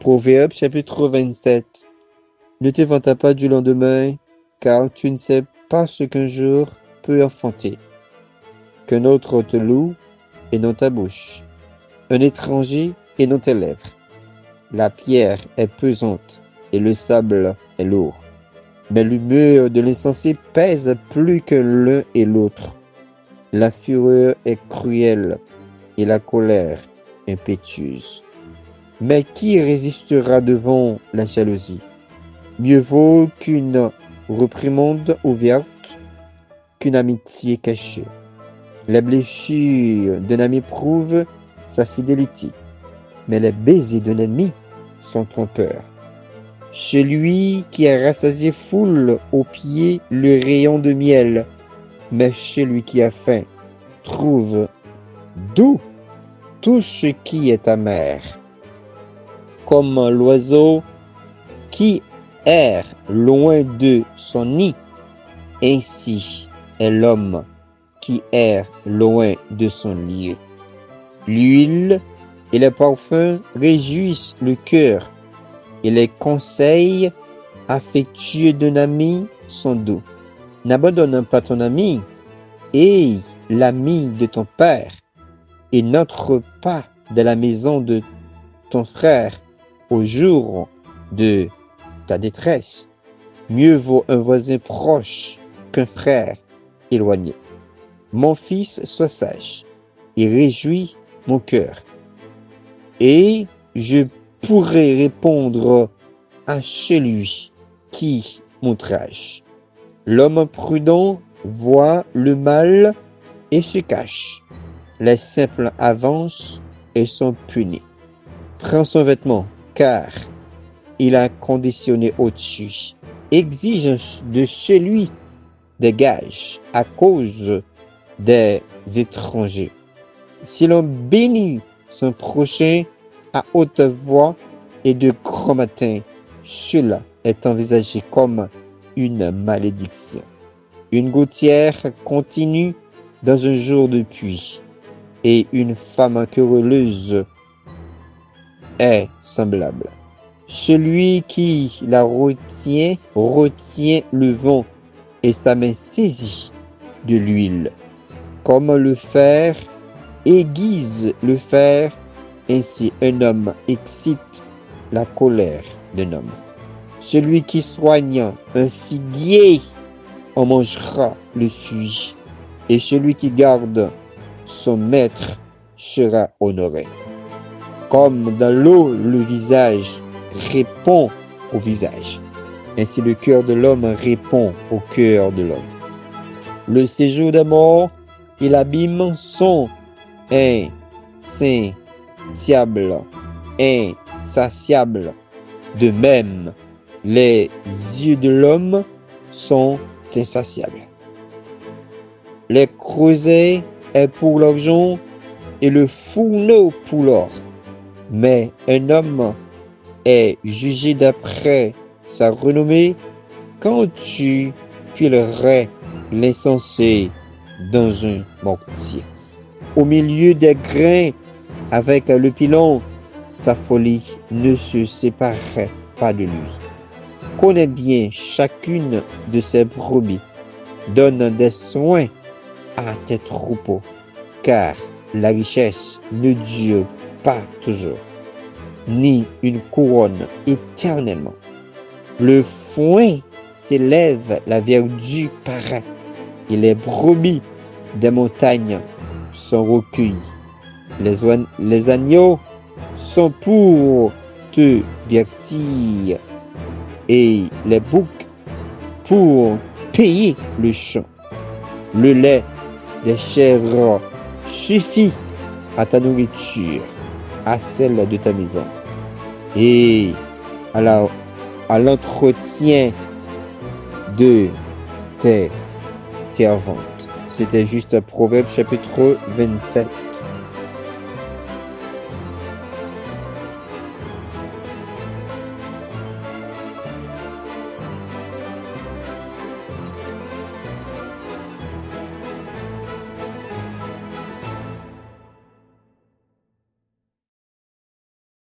Proverbe chapitre 27. Ne te vante pas du lendemain, car tu ne sais pas ce qu'un jour peut enfanter. Qu'un autre te loue et non ta bouche, un étranger et non tes lèvres. La pierre est pesante et le sable est lourd, mais l'humeur de l'insensé pèse plus que l'un et l'autre. La fureur est cruelle et la colère impétueuse. Mais qui résistera devant la jalousie? Mieux vaut qu'une réprimande ouverte qu'une amitié cachée. Les blessures d'un ami prouvent sa fidélité, mais les baisers d'un ennemi sont trompeurs. Celui qui a rassasié foule aux pieds le rayon de miel, mais celui qui a faim trouve doux tout ce qui est amer. Comme l'oiseau qui erre loin de son nid, ainsi est l'homme qui erre loin de son lieu. L'huile et les parfums réjouissent le cœur, et les conseils affectueux d'un ami sont doux. N'abandonne pas ton ami et l'ami de ton père, et n'entre pas dans la maison de ton frère au jour de ta détresse. Mieux vaut un voisin proche qu'un frère éloigné. Mon fils, sois sage et réjouis mon cœur, et je pourrai répondre à celui qui m'outrage. L'homme prudent voit le mal et se cache. Les simples avancent et sont punis. Prends son vêtement, car il a conditionné au-dessus. Exige de celui des gages à cause des étrangers. Si l'on bénit son prochain à haute voix et de grand matin, cela est envisagé comme une malédiction. Une gouttière continue dans un jour de pluie, et une femme querelleuse est semblable. Celui qui la retient le vent, et sa main saisit de l'huile. Comme le fer aiguise le fer, ainsi un homme excite la colère d'un homme. Celui qui soigne un figuier en mangera le fruit, et celui qui garde son maître sera honoré. Comme dans l'eau, le visage répond au visage, ainsi le cœur de l'homme répond au cœur de l'homme. Le séjour des morts et l'abîme sont insatiables. De même, les yeux de l'homme sont insatiables. Les creusets est pour l'argent et le fourneau pour l'or. Mais un homme est jugé d'après sa renommée quand tu pilerais l'insensé dans un mortier. Au milieu des grains avec le pilon, sa folie ne se séparerait pas de lui. Connais bien chacune de ses brebis, donne des soins à tes troupeaux, car la richesse ne dure pas toujours, ni une couronne éternellement. Le foin s'élève, la verdure paraît, et les brebis des montagnes sont recueillies. Les agneaux sont pour te divertir, et les boucs pour payer le champ. Le lait des chèvres suffit à ta nourriture, à celle de ta maison, et à l'entretien de tes servantes. C'était juste Proverbe chapitre 27.